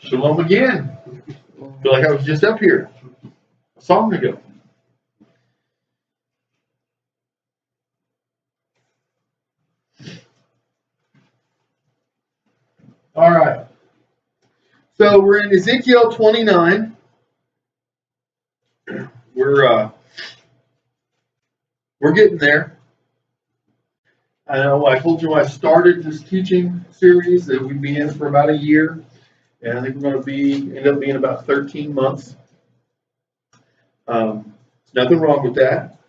Shalom again. I feel like I was just up here a song ago. All right. So we're in Ezekiel 29. We're getting there. I know I told you I started this teaching series that we'd be in for about a year. And I think we're going to end up being about 13 months. There's nothing wrong with that.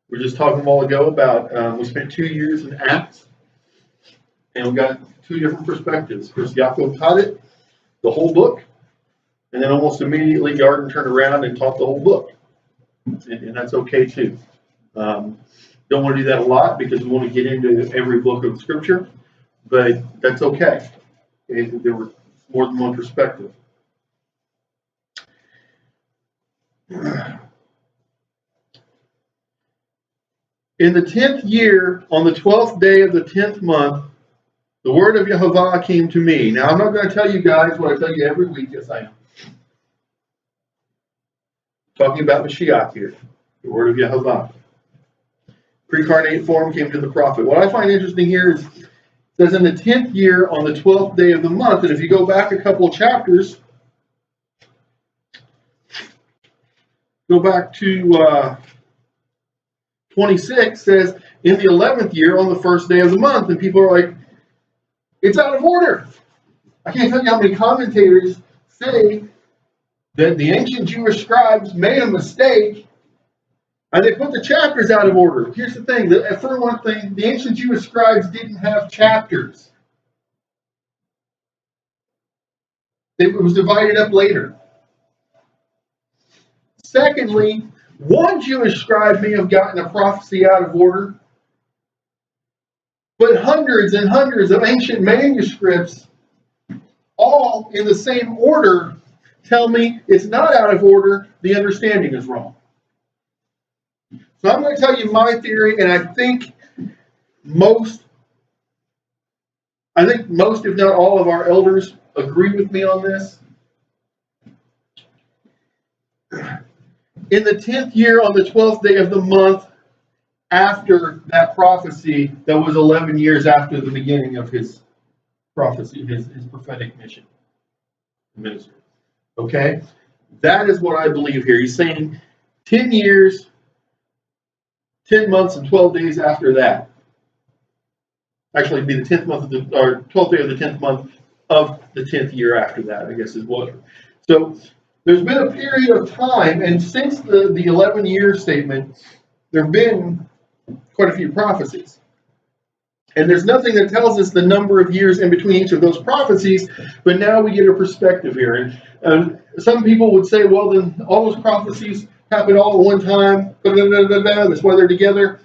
We were just talking a while ago about we spent 2 years in Acts, and we got 2 different perspectives. First, Yaakov taught it, the whole book, and then almost immediately Garden turned around and taught the whole book, and that's okay too. Don't want to do that a lot because we want to get into every book of Scripture, but that's okay. There were more than one perspective. In the 10th year, on the 12th day of the 10th month, the word of Yehovah came to me. Now, I'm not going to tell you guys what I tell you every week. Yes, I am. Talking about Mashiach here. The word of Yehovah. Pre-incarnate form came to the prophet. What I find interesting here is it says in the 10th year on the 12th day of the month. And if you go back a couple of chapters, go back to 26, says in the 11th year on the first day of the month. And people are like, it's out of order. I can't tell you how many commentators say that the ancient Jewish scribes made a mistake and they put the chapters out of order. Here's the thing. For one thing, the ancient Jewish scribes didn't have chapters. It was divided up later. Secondly, one Jewish scribe may have gotten a prophecy out of order, but hundreds and hundreds of ancient manuscripts, all in the same order, tell me it's not out of order, the understanding is wrong. So I'm going to tell you my theory, and I think most, if not all, of our elders agree with me on this. In the 10th year, on the 12th day of the month, after that prophecy, that was 11 years after the beginning of his prophecy, his prophetic mission, ministry. Okay? That is what I believe here. He's saying 10 years, 10 months, and 12 days after that. Actually, it'd be the 10th month of or 12th day of the 10th month of the 10th year after that, I guess is what. So there's been a period of time, and since the 11-year statement, there have been quite a few prophecies. And there's nothing that tells us the number of years in between each of those prophecies, but now we get a perspective here. And some people would say, well, then all those prophecies happened all at one time, that's why they're together.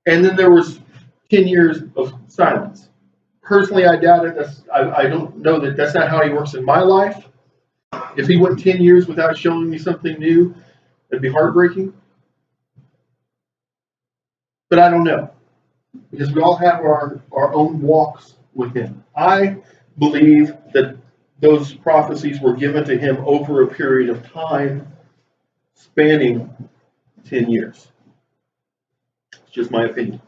And then there was 10 years of silence. Personally, I doubt it. I don't know that that's not how he works in my life. If he went 10 years without showing me something new, it'd be heartbreaking. But I don't know. Because we all have our own walks with him. I believe that those prophecies were given to him over a period of time spanning 10 years. It's just my opinion.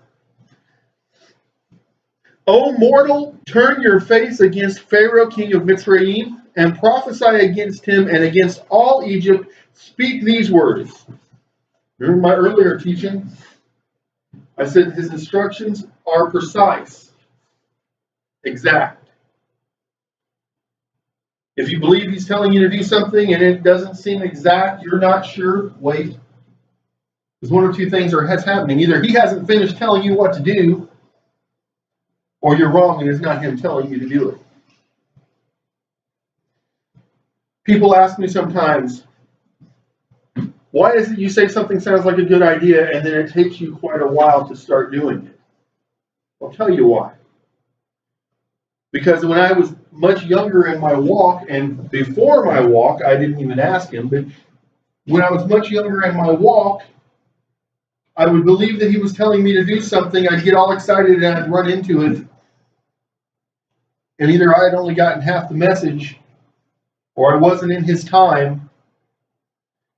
O mortal, turn your face against Pharaoh, king of Mitzrayim, and prophesy against him and against all Egypt. Speak these words. Remember my earlier teaching? I said his instructions are precise, exact. If you believe he's telling you to do something and it doesn't seem exact, you're not sure, wait. Because one of two things has happening. Either he hasn't finished telling you what to do, or you're wrong and it's not him telling you to do it. People ask me sometimes, why is it you say something sounds like a good idea and then it takes you quite a while to start doing it? I'll tell you why. Because when I was much younger in my walk, and before my walk, I didn't even ask him, but when I was much younger in my walk, I would believe that he was telling me to do something. I'd get all excited and I'd run into it. And either I had only gotten half the message, or I wasn't in his time,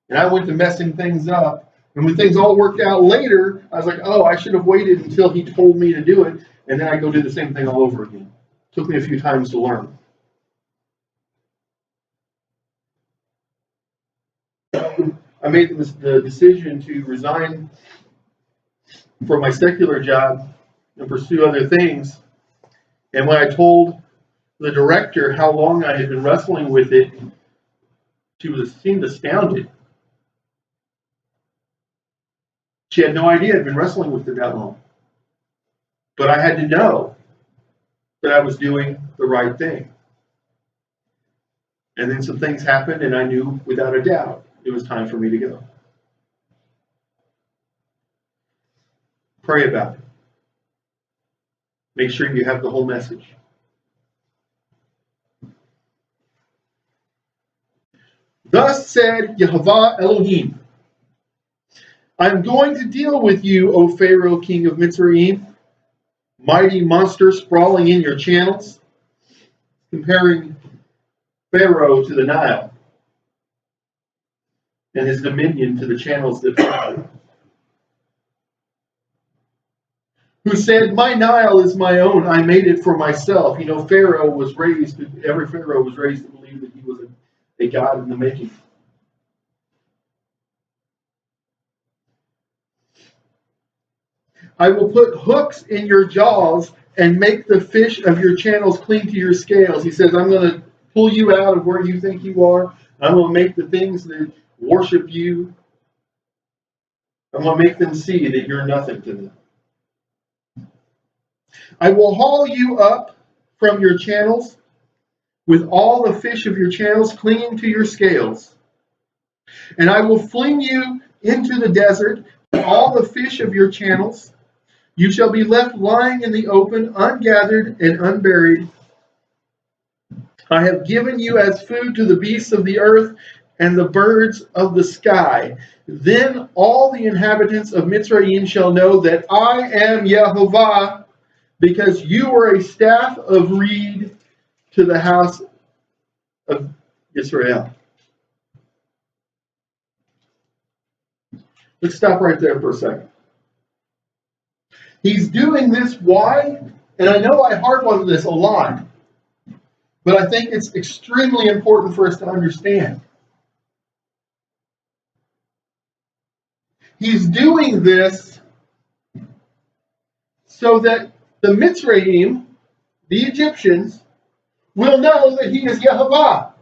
and I went to messing things up. And when things all worked out later, I was like, oh, I should have waited until he told me to do it, and then I go do the same thing all over again. It took me a few times to learn. I made the decision to resign from my secular job and pursue other things. And when I told the director how long I had been wrestling with it, she seemed astounded. She had no idea I'd been wrestling with it that long. But I had to know that I was doing the right thing. And then some things happened, and I knew without a doubt it was time for me to go. Pray about it. Make sure you have the whole message. Thus said Yehovah Elohim, I'm going to deal with you, O Pharaoh, king of Mitzrayim, mighty monster sprawling in your channels, comparing Pharaoh to the Nile and his dominion to the channels that flow. Who said, my Nile is my own, I made it for myself. You know, every Pharaoh was raised to believe that he was a god in the making. I will put hooks in your jaws and make the fish of your channels cling to your scales. He says, I'm going to pull you out of where you think you are. I'm going to make the things that worship you. I'm going to make them see that you're nothing to them. I will haul you up from your channels with all the fish of your channels clinging to your scales. And I will fling you into the desert with all the fish of your channels. You shall be left lying in the open, ungathered and unburied. I have given you as food to the beasts of the earth and the birds of the sky. Then all the inhabitants of Mitzrayim shall know that I am Yehovah, because you were a staff of reed to the house of Israel. Let's stop right there for a second. He's doing this, why? And I know I harp on this a lot, but I think it's extremely important for us to understand. He's doing this so that the Mitzrayim, the Egyptians, will know that he is Yehovah.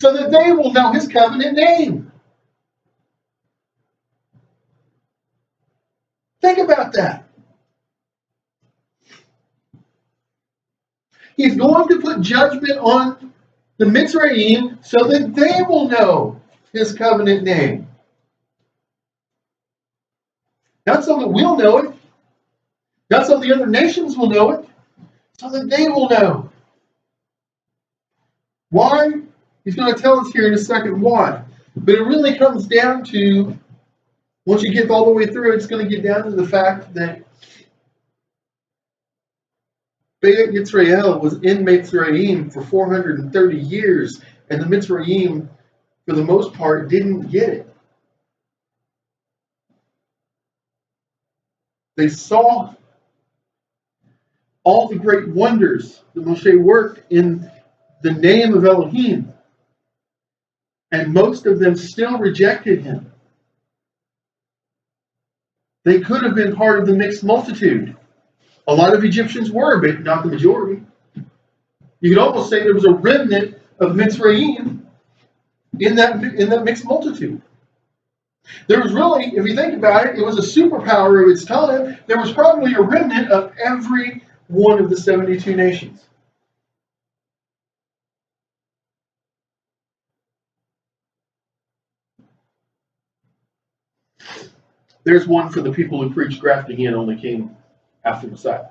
So that they will know his covenant name. Think about that. He's going to put judgment on the Mitzrayim so that they will know his covenant name. Not so that we'll know it. Not so the other nations will know it. So that they will know. Why? He's going to tell us here in a second why. But it really comes down to, once you get all the way through, it's going to get down to the fact that Beit Yisrael was in Mitzrayim for 430 years, and the Mitzrayim, for the most part, didn't get it. They saw all the great wonders that Moshe worked in the name of Elohim, and most of them still rejected him. They could have been part of the mixed multitude. A lot of Egyptians were, but not the majority. You could almost say there was a remnant of Mitzrayim in that mixed multitude. There was really, if you think about it, it was a superpower of its time. There was probably a remnant of every one of the 72 nations. There's one for the people who preach grafting in only came after Messiah.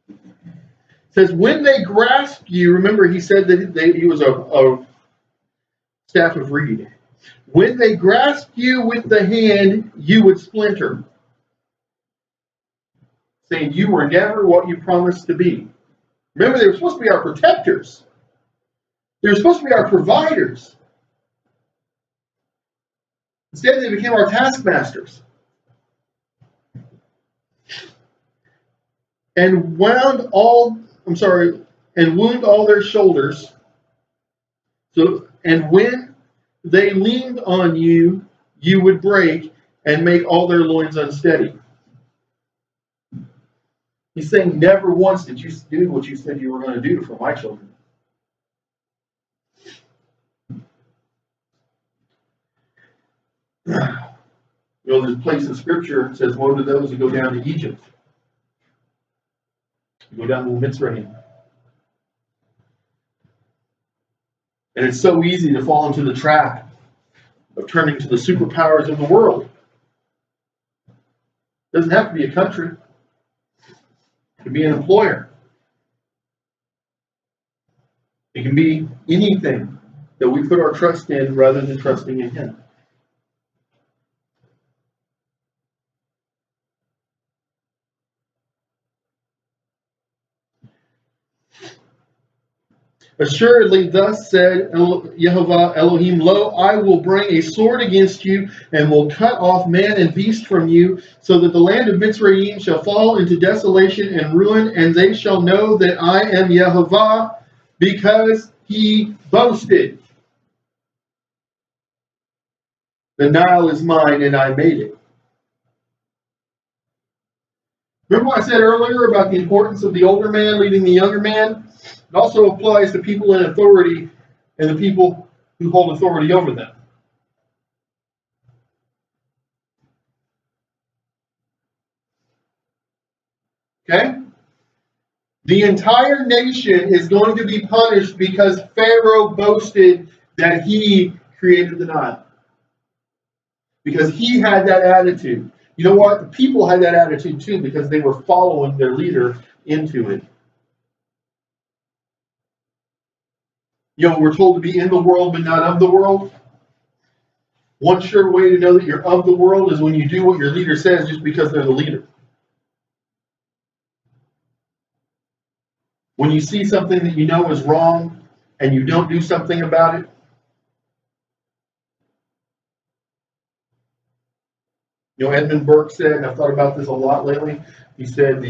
It says, when they grasp you, remember he said that he was a staff of reed. When they grasp you with the hand, you would splinter. saying, you were never what you promised to be. Remember, they were supposed to be our protectors. They were supposed to be our providers. Instead, they became our taskmasters. And wound all their shoulders. And when they leaned on you, you would break and make all their loins unsteady. He's saying, never once did you do what you said you were going to do for my children. There's a place in Scripture that says, woe to those who go down to Egypt. Go down to Mitzrayim. And it's so easy to fall into the trap of turning to the superpowers of the world. It doesn't have to be a country. It can be an employer. It can be anything that we put our trust in rather than trusting in Him. Assuredly, thus said Yehovah Elohim, lo, I will bring a sword against you, and will cut off man and beast from you, so that the land of Mitzrayim shall fall into desolation and ruin, and they shall know that I am Yehovah, because he boasted. The Nile is mine, and I made it. Remember what I said earlier about the importance of the older man leading the younger man? It also applies to people in authority and the people who hold authority over them. Okay? The entire nation is going to be punished because Pharaoh boasted that he created the Nile. Because he had that attitude. You know what? The people had that attitude too, because they were following their leader into it. We're told to be in the world, but not of the world. One sure way to know that you're of the world is when you do what your leader says just because they're the leader. When you see something that you know is wrong and you don't do something about it. Edmund Burke said, and I've thought about this a lot lately, he said,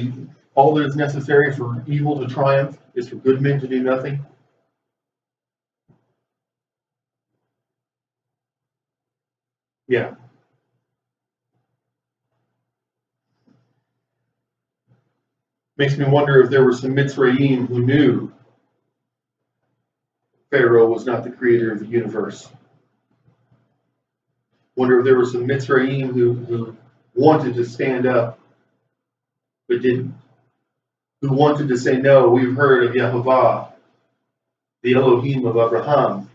all that is necessary for evil to triumph is for good men to do nothing. Yeah. Makes me wonder if there were some Mitzrayim who knew Pharaoh was not the creator of the universe. Wonder if there were some Mitzrayim who wanted to stand up, but didn't. Who wanted to say, no, we've heard of Yehovah, the Elohim of Abraham,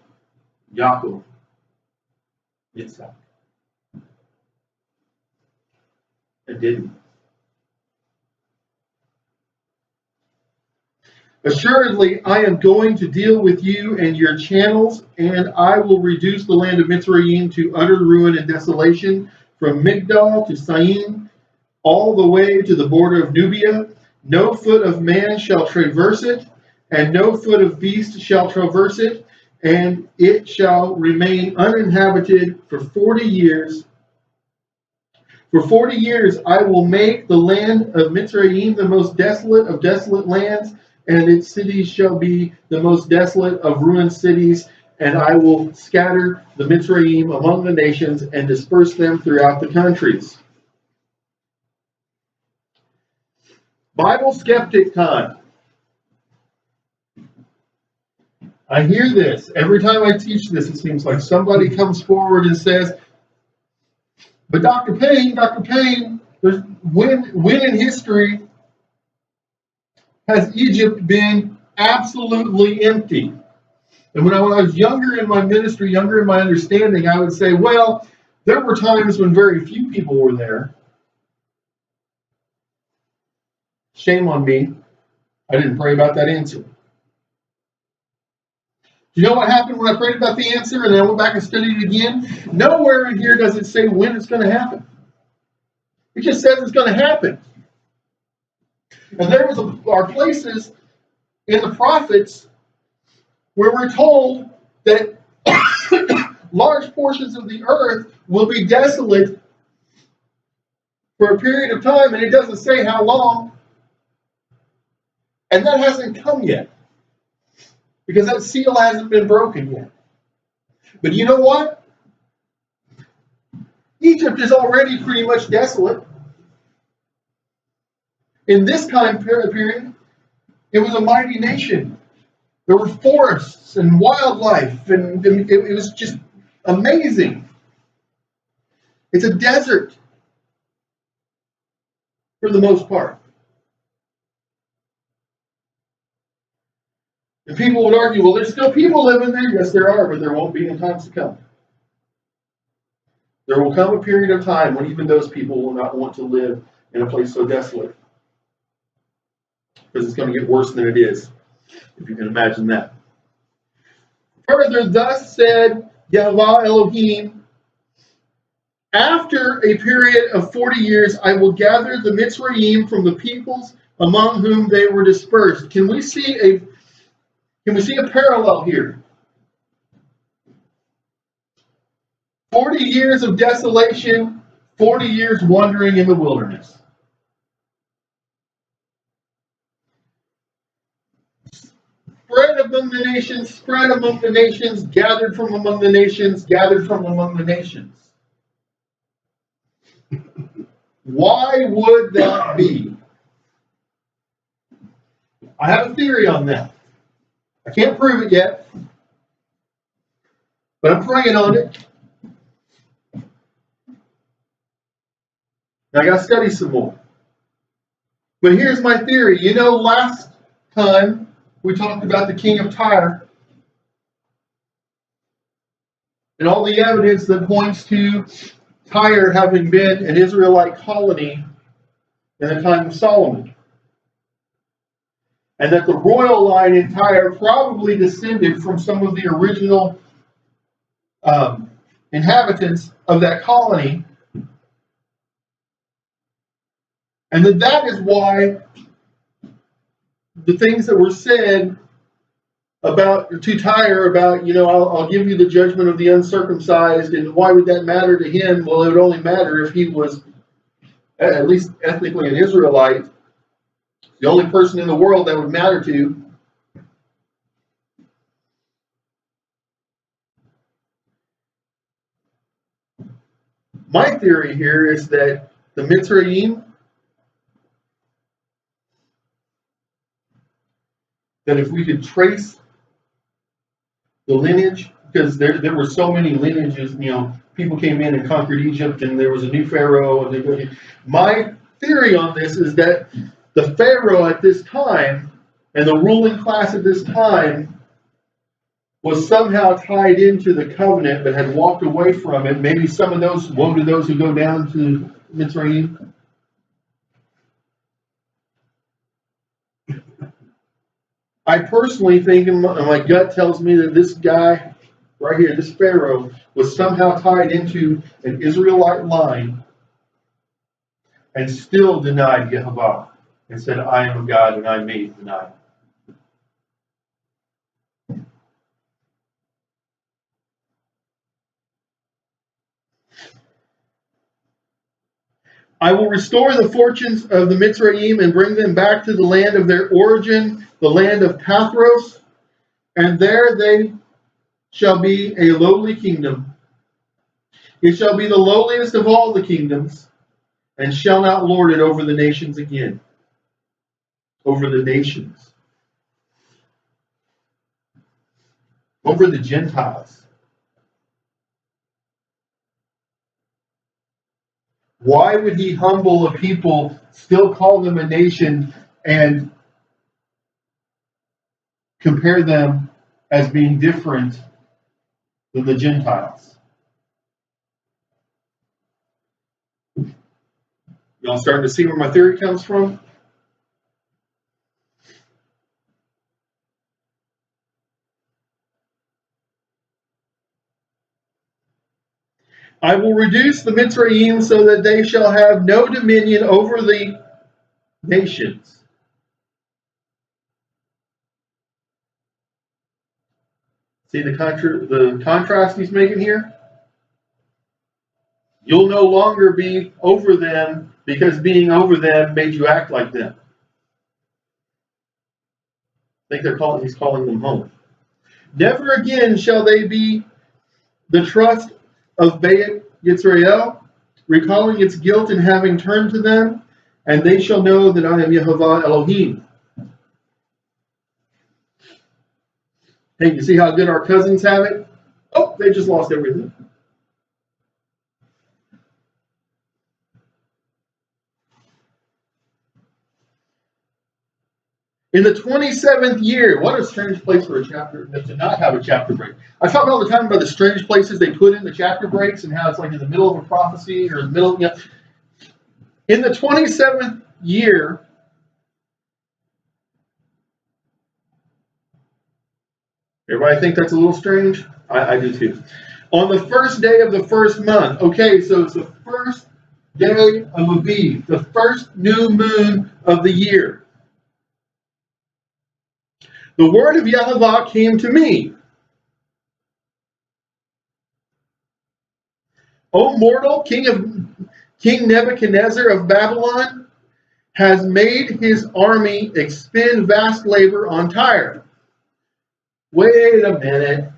Yaakov, Yitzhak. And didn't. Assuredly, I am going to deal with you and your channels, and I will reduce the land of Mitzrayim to utter ruin and desolation, from Migdal to Syene, all the way to the border of Nubia. No foot of man shall traverse it, and no foot of beast shall traverse it, and it shall remain uninhabited for 40 years. For 40 years I will make the land of Mitzrayim the most desolate of desolate lands, and its cities shall be the most desolate of ruined cities, and I will scatter the Mitzrayim among the nations and disperse them throughout the countries. Bible skeptic time. I hear this. Every time I teach this, it seems like somebody comes forward and says, but Dr. Payne, when in history has Egypt been absolutely empty? And when I was younger in my ministry, younger in my understanding, I would say, well, there were times when very few people were there. Shame on me. I didn't pray about that answer. Do you know what happened when I prayed about the answer and then I went back and studied it again? Nowhere in here does it say when it's going to happen. It just says it's going to happen. And there are places in the prophets where we're told that large portions of the earth will be desolate for a period of time, and it doesn't say how long. And that hasn't come yet, because that seal hasn't been broken yet. But you know what? Egypt is already pretty much desolate. In this time period, it was a mighty nation. There were forests and wildlife, and it was just amazing. It's a desert for the most part. And people would argue, well, there's still people living there. Yes, there are, but there won't be in times to come. There will come a period of time when even those people will not want to live in a place so desolate. Because it's going to get worse than it is, if you can imagine that. Further, thus said Yahweh Elohim, after a period of 40 years, I will gather the Mitzrayim from the peoples among whom they were dispersed. Can we see a parallel here? 40 years of desolation, 40 years wandering in the wilderness. Spread among the nations, spread among the nations, gathered from among the nations, gathered from among the nations. Why would that be? I have a theory on that. I can't prove it yet, but I'm praying on it. I got to study some more. But here's my theory. You know, last time we talked about the king of Tyre and all the evidence that points to Tyre having been an Israelite colony in the time of Solomon. And that the royal line in Tyre probably descended from some of the original inhabitants of that colony. And that is why the things that were said to Tyre about, I'll give you the judgment of the uncircumcised, and why would that matter to him? Well, it would only matter if he was at least ethnically an Israelite. The only person in the world that would matter to. My theory here is that the Mitzrayim, that if we could trace the lineage, because there were so many lineages, people came in and conquered Egypt, and there was a new pharaoh. My theory on this is that the pharaoh at this time and the ruling class at this time was somehow tied into the covenant but had walked away from it. Maybe some of those, woe to those who go down to Mitzrayim. I personally think, and my gut tells me, that this guy right here, this pharaoh, was somehow tied into an Israelite line and still denied Yehovah and said, I am a God and I made the night. I will restore the fortunes of the Mitzrayim and bring them back to the land of their origin, the land of Pathros, and there they shall be a lowly kingdom. It shall be the lowliest of all the kingdoms, and shall not lord it over the nations again. Over the nations. Over the Gentiles. Why would he humble a people, still call them a nation, and compare them as being different than the Gentiles? Y'all starting to see where my theory comes from? I will reduce the Mitzrayim so that they shall have no dominion over the nations. See the contrast he's making here? You'll no longer be over them because being over them made you act like them. I think he's calling them home. Never again shall they be the trust of Beit Yisrael, recalling its guilt in having turned to them, and they shall know that I am Yehovah Elohim. Hey, you see how good our cousins have it? Oh, they just lost everything. In the 27th year, what a strange place for a chapter to not have a chapter break. I talk all the time about the strange places they put in the chapter breaks and how it's like in the middle of a prophecy or in the middle. In the 27th year, everybody think that's a little strange? I do too. On the first day of the first month. Okay, so it's the first day of Aviv, the first new moon of the year. The word of Yehovah came to me. O mortal, King Nebuchadnezzar of Babylon has made his army expend vast labor on Tyre. Wait a minute.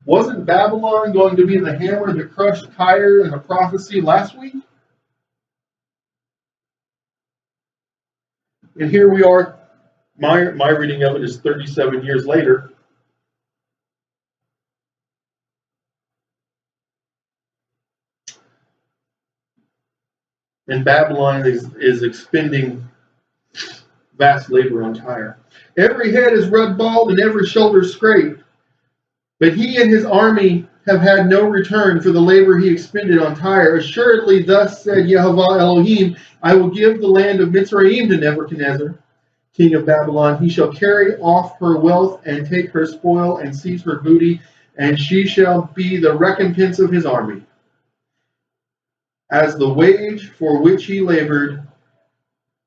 Wasn't Babylon going to be the hammer that crushed Tyre in a prophecy last week? And here we are. My reading of it is 37 years later. And Babylon is expending vast labor on Tyre. Every head is red bald and every shoulder scraped. But he and his army have had no return for the labor he expended on Tyre. Assuredly, thus said Yehovah Elohim, I will give the land of Mitzrayim to Nebuchadnezzar, king of Babylon. He shall carry off her wealth and take her spoil and seize her booty, and she shall be the recompense of his army. As the wage for which he labored,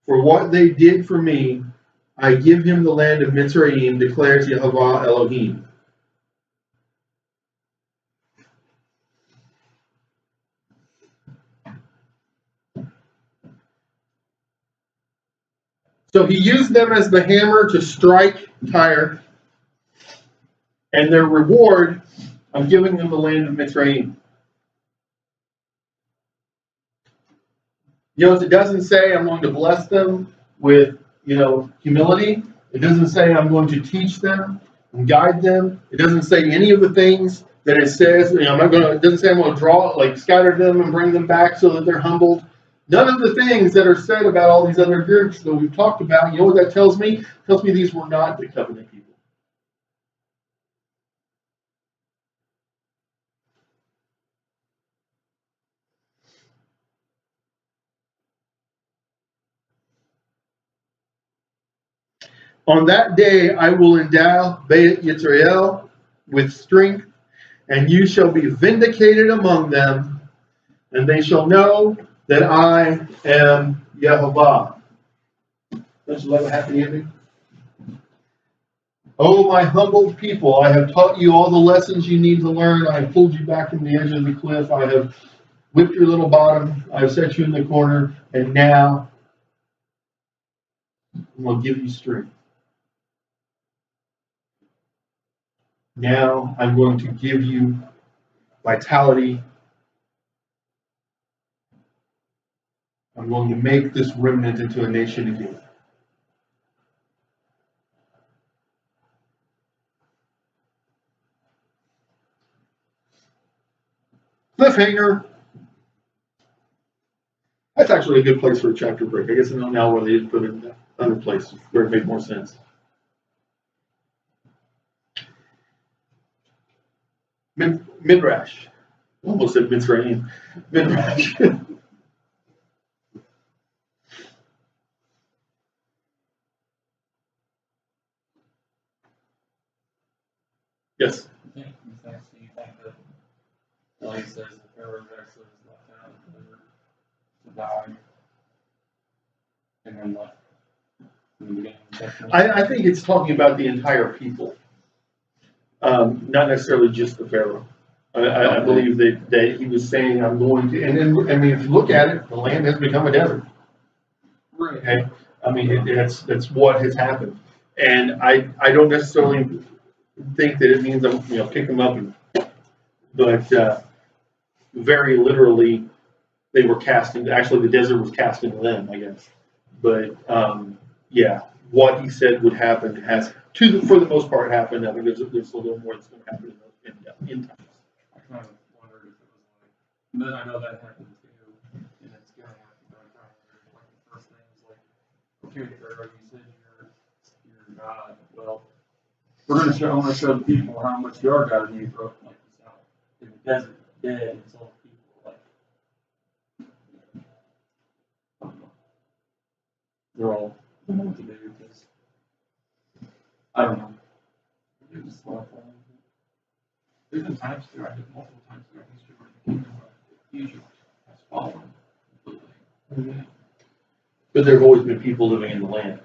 for what they did for me, I give him the land of Mitzrayim, declares Yehovah Elohim. So he used them as the hammer to strike Tyre, and their reward of giving them the land of Mitzrayim. You know, it doesn't say I'm going to bless them with, humility. It doesn't say I'm going to teach them and guide them. It doesn't say any of the things that it says. It doesn't say I'm going to scatter them and bring them back so that they're humbled. None of the things that are said about all these other groups that we've talked about, you know what that tells me? It tells me these were not the covenant people. On that day I will endow Beit Yisrael with strength, and you shall be vindicated among them, and they shall know that I am Yehovah. Don't you love a happy ending? Oh, my humbled people, I have taught you all the lessons you need to learn. I have pulled you back from the edge of the cliff. I have whipped your little bottom. I have set you in the corner, and now I'm going to give you strength. Now I'm going to give you vitality. I'm going to make this remnant into a nation again. Cliffhanger. That's actually a good place for a chapter break. I guess I know now where they didn't put it in that other place where it made more sense. Midrash. Almost said Mitzrayim. Midrash. Yes. You think that he says the Pharaoh actually was left out to die and then left in the beginning? I think it's talking about the entire people. Not necessarily just the Pharaoh. I believe that he was saying, I'm going to, and then, I mean, if you look at it, the land has become a desert. Right. Okay? I mean, that's what has happened. And I don't necessarily think that it means I'm, pick them up, but very literally, they were casting, actually the desert was casting them, I guess. But, yeah, what he said would happen has, for the most part, happened. I think there's a little more that's going to happen in times. I kind of wondered if it was like, and then I know that happened too, and it's gonna happen, but I kind of wondered, like, the first thing was like, okay, Pharaoh, you said you're God, well, I want to show the people how much you are God, and you broke like this out in the desert, dead, and told people, like, I don't know. They're all, I don't know what to do with this. I don't know. It was a lot of fun. There's been times throughout, multiple times throughout history where the kingdom of Egypt has fallen completely. But there have always been people living in the land.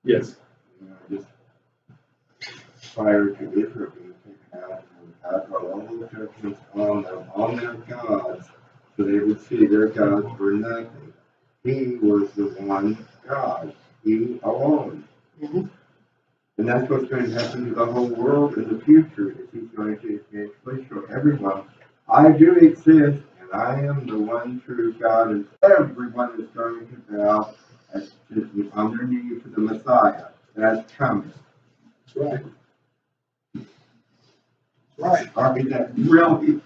Yes. Just prior to Israel being taken out, God brought all the judgments on them, on their gods, so they would see their gods were nothing. He was the one God, He alone. Mm-hmm. And that's what's going to happen to the whole world in the future, is He's going to eventually show everyone, I do exist, and I am the one true God, and everyone is going to bow on their knees to the Messiah. That's coming. That's right. Right. I mean, that really,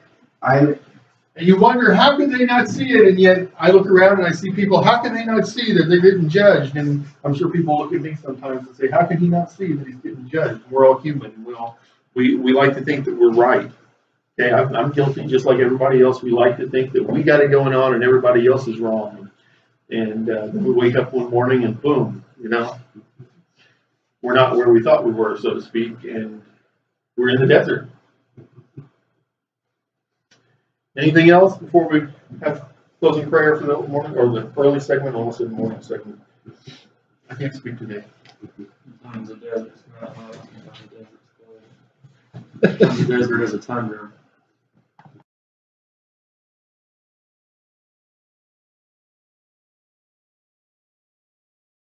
And you wonder, how could they not see it? And yet I look around and I see people, how can they not see that they're getting judged? And I'm sure people look at me sometimes and say, how can he not see that he's getting judged? We're all human. And we like to think that we're right. Okay, I'm guilty just like everybody else. We like to think that we got it going on and everybody else is wrong. And then we wake up one morning and boom, we're not where we thought we were, so to speak, and we're in the desert. Anything else before we have closing prayer for the morning, or the early segment, almost the morning segment? I can't speak today. Sometimes the desert's not hot, sometimes the desert's cold. Sometimes the desert is a tundra.